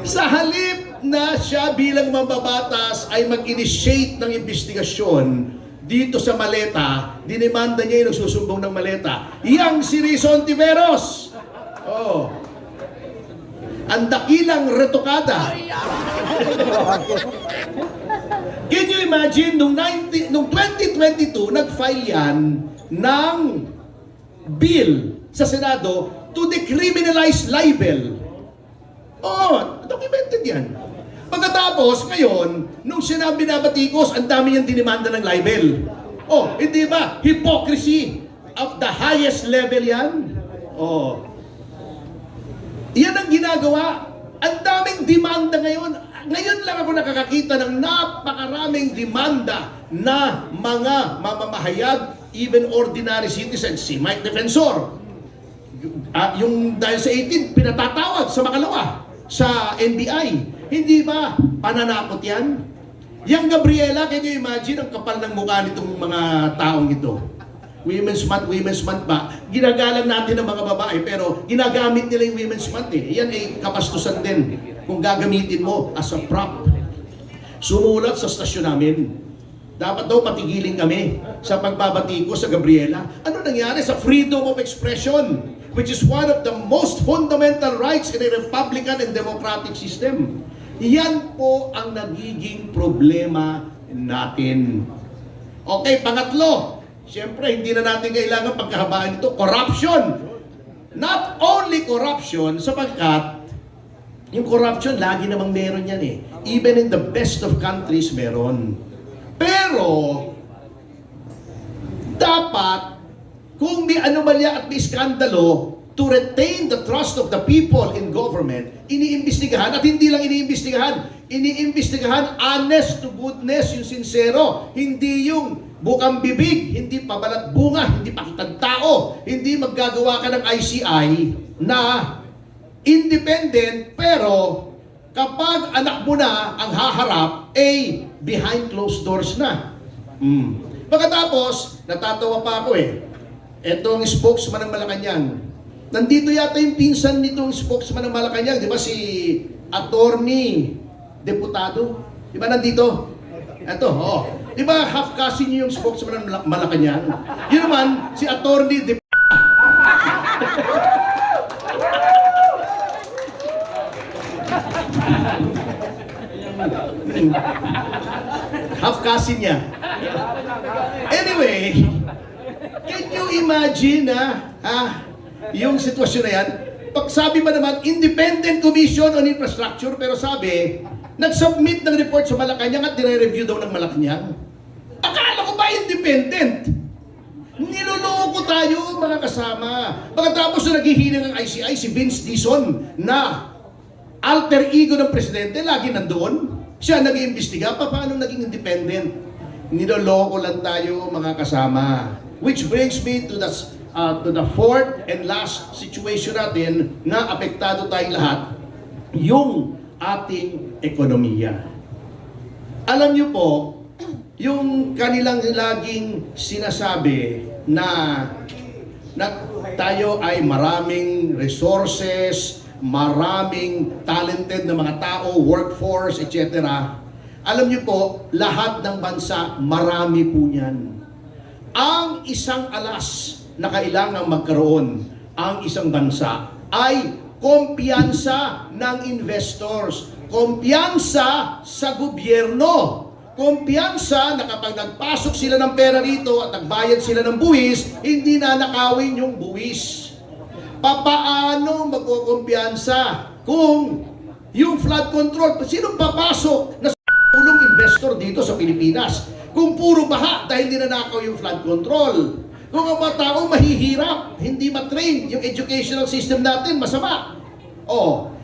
Sa halip na siya bilang mambabatas ay mag-initiate ng investigasyon dito sa Maleta, dinimanda niya yung nagsusumbong ng Maleta. Yang si Rizon Tiveros. Oh. Ang dakilang retokada. Can you imagine, nung 2022, nag-file yan ng bill sa Senado to decriminalize libel. Oh, documented yan. Pagkatapos, ngayon, nung sinabi na Batikos, ang dami niyang dinimanda ng libel. Oh, hindi ba? Hypocrisy of the highest level yan. Oh. Yan ang ginagawa. Ang daming demanda ngayon. Ngayon lang ako nakakakita ng napakaraming demanda na mga mamamahayag, even ordinary citizens. Si Mike Defensor, yung dahil sa 18, pinatatawag sa makalawa sa NBI. Hindi ba pananakot yan? Yang Gabriela, can you imagine ang kapal ng mukha nitong mga taong ito? Women's Month ba? Ginagalang natin ng mga babae, pero ginagamit nila yung Women's Month eh. Yan ay kapastusan din kung gagamitin mo as a prop. Sumulat sa stasyon namin. Dapat daw patigilin kami sa pagbabati ko sa Gabriela. Ano nangyari sa freedom of expression, which is one of the most fundamental rights in a republican and democratic system? Yan po ang nagiging problema natin. Okay, pangatlo. Siyempre, hindi na natin kailangan pagkahabaan ito. Corruption. Not only corruption, sapagkat yung corruption, lagi namang meron yan eh. Even in the best of countries, meron. Pero, dapat, kung may anomalya at may skandalo, to retain the trust of the people in government, iniimbestigahan, at hindi lang iniimbestigahan, honest to goodness, yung sincero, hindi yung bukang bibig, hindi pabalat bunga, hindi pakitang tao, hindi maggagawa ka ng ICI na independent, pero kapag anak mo na ang haharap, behind closed doors na. Pagkatapos, natatawa pa ako eh. Etong spokesman ng Malacanang. Nandito yata yung pinsan nitong spokesman ng Malacanang, di ba si attorney, deputado? Di ba nandito? Ito, oh. Di ba half cousin niyo yung spokesman ng Malacanang? Yun naman, si attorney, half cousin niya. Anyway, can you imagine yung sitwasyon na yan? Pag sabi ba naman, Independent Commission on Infrastructure, pero sabi, nag-submit ng report sa Malacanang at dire-review daw ng Malacanang. Akala ko ba independent? Niloloko tayo, mga kasama. Pagkatapos na naghihiling ng ICI, si Vince Dizon na alter ego ng presidente, lagi nandoon. Siya nag-iimbestiga, paano naging independent? Niloloko lang tayo, mga kasama. Which brings me to the fourth and last situation natin na apektado tayong lahat, yung ating ekonomiya. Alam niyo po, yung kanilang laging sinasabi na tayo ay maraming resources, maraming talented na mga tao, workforce, etc. Alam niyo po, lahat ng bansa, marami po yan. Ang isang alas na kailangang magkaroon ang isang bansa ay kumpiyansa ng investors, kumpiyansa sa gobyerno, kumpiyansa na kapag nagpasok sila ng pera rito at nagbayad sila ng buwis, hindi na nakawin yung buwis. Papaano magkukumpiyansa kung yung flood control, sinong papasok na ulong investor dito sa Pilipinas kung puro baha dahil ninanakaw yung flood control? Kung ang mga tao mahihirap, hindi matrain, yung educational system natin masama.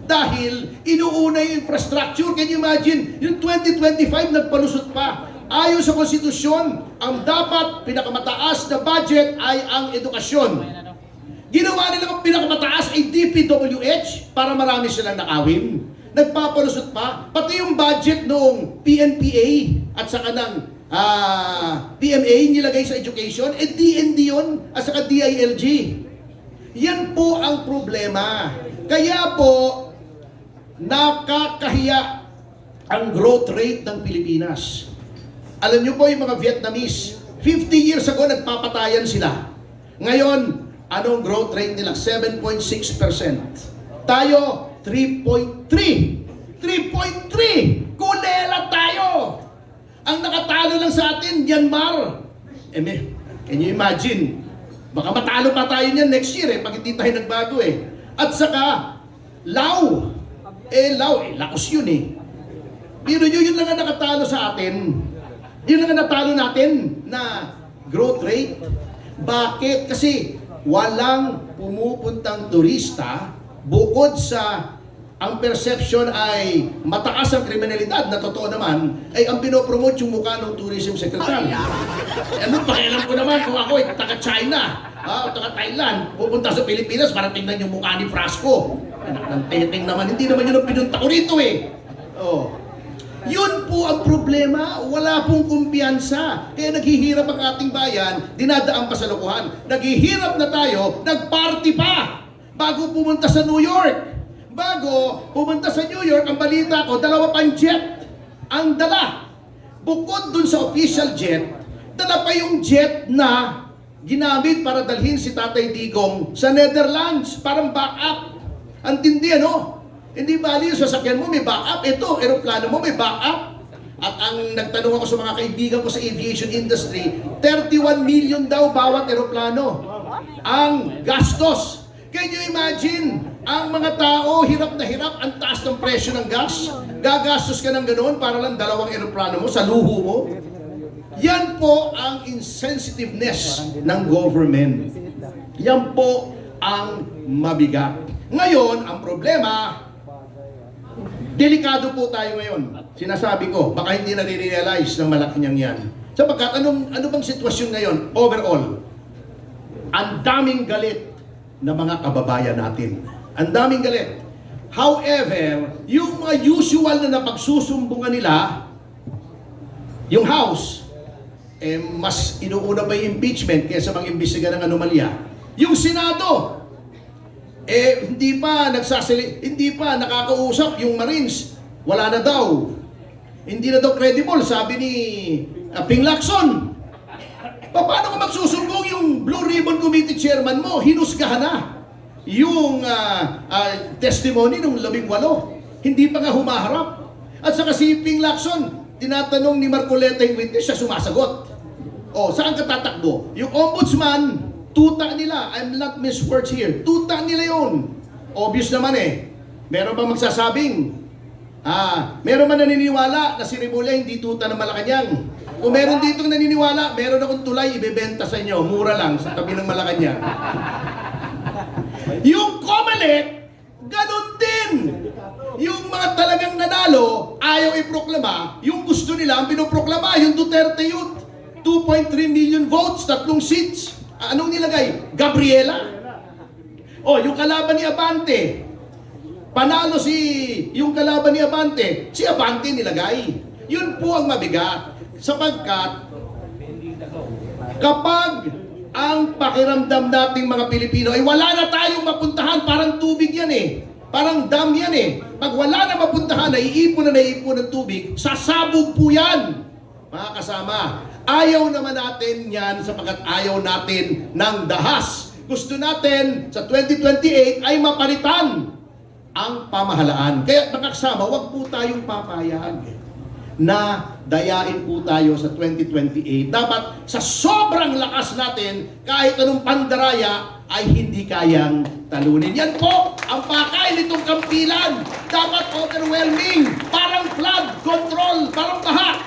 Dahil inuuna yung infrastructure. Can you imagine? Yung 2025 nagpalusot pa. Ayon sa konstitusyon, ang dapat pinakamataas na budget ay ang edukasyon. Ginawa nila ang pinakamataas ay DPWH para marami silang nakawin. Nagpapalusot pa. Pati yung budget noong PNPA at saka ng PMA nilagay sa education, DND yun, at saka DILG. Yan po ang problema. Kaya po, nakakahiya ang growth rate ng Pilipinas. Alam niyo po yung mga Vietnamese, 50 years ago nagpapatayan sila. Ngayon, anong growth rate nila? 7.6%. Tayo, 3.3. 3.3! Kulela tayo! Ang nakatalo lang sa atin, Myanmar. Can you imagine? Baka matalo pa tayo niyan next year pag hindi tayo nagbago At saka, Lao. Laos yun Pero yun lang ang nakatalo sa atin. Yun lang ang natalo natin na growth rate. Bakit? Kasi walang pumupuntang turista bukod sa ang perception ay mataas ang kriminalidad na totoo naman ay ang pinopromote yung mukha ng tourism secretary. Ano pakialam ko naman kung ako taga-China o taga-Thailand pupunta sa Pilipinas para tingnan yung mukha ni Frasco. Anak ng teteng naman, hindi naman yun ang pinunta ko rito Yun po ang problema, wala pong kumpiyansa. Kaya naghihirap ang ating bayan, dinadaan pa sa lokohan. Naghihirap na tayo, nagparty pa bago pumunta sa New York. Bago pumunta sa New York, ang balita ko, 2 pang jet ang dala. Bukod dun sa official jet, dala pa yung jet na ginamit para dalhin si Tatay Digong sa Netherlands, parang backup. Ang tindi, Hindi bali yung sasakyan mo, may backup. Ito, aeroplano mo, may backup. At ang nagtanong ako sa mga kaibigan ko sa aviation industry, 31 million daw bawat aeroplano ang gastos. Can you imagine? Ang mga tao, hirap na hirap, ang taas ng presyo ng gas. Gagastos ka ng ganoon para lang 2 aeroplano mo sa luho mo. Yan po ang insensitiveness ng government. Yan po ang mabigat. Ngayon, ang problema, delikado po tayo ngayon. Sinasabi ko, baka hindi nare-realize ng Malacanang yan. Sapagkat ano bang sitwasyon ngayon overall? Ang daming galit na mga kababayan natin. Ang daming galit. However, yung mga usual na napagsusumbungan nila, yung House, mas inuuna pa yung impeachment kaysa mag-imbestiga ng anomalya. Yung Senado, hindi pa nakakausap yung Marines. Wala na daw. Hindi na daw credible, sabi ni Ping Lacson. Paano ka magsusumbong yung Blue Ribbon Committee chairman mo? Hinusgahan na yung testimony ng 18. Hindi pa nga humaharap. At saka si Ping Lacson, tinatanong ni Marcoleta yung witness, siya sumasagot. Saan ka tatakbo? Yung ombudsman, tuta nila. I'm not miss words here. Tuta nila yun. Obvious naman Meron bang magsasabing? Meron man naniniwala na si Remulla hindi tuta ng Malacanang. Kung meron ditong naniniwala, meron akong tulay ibebenta sa inyo. Mura lang sa tabi ng Malacanang. Yung COMELEC, ganun din. Yung mga talagang nanalo, ayaw iproklama. Yung gusto nila, ang pinoproklama, yung Duterte Youth. 2.3 million votes, 3 seats. Anong nilagay? Gabriela? Yung kalaban ni Abante. Panalo yung kalaban ni Abante. Si Abante nilagay. Yun po ang mabigat. Sapagkat, kapag ang pakiramdam nating mga Pilipino ay wala na tayong mapuntahan, parang tubig yan Parang dam yan Pag wala na mapuntahan, naiipon ng tubig, sasabog po yan. Mga kasama, ayaw naman natin yan sapagkat ayaw natin ng dahas. Gusto natin sa 2028 ay mapalitan ang pamahalaan. Kaya mga kasama, huwag po tayong papayag na dayain po tayo sa 2028. Dapat sa sobrang lakas natin, kahit anong pandaraya, ay hindi kayang talunin. Yan po ang pakay nitong kampilan. Dapat overwhelming, parang flood control, parang baha.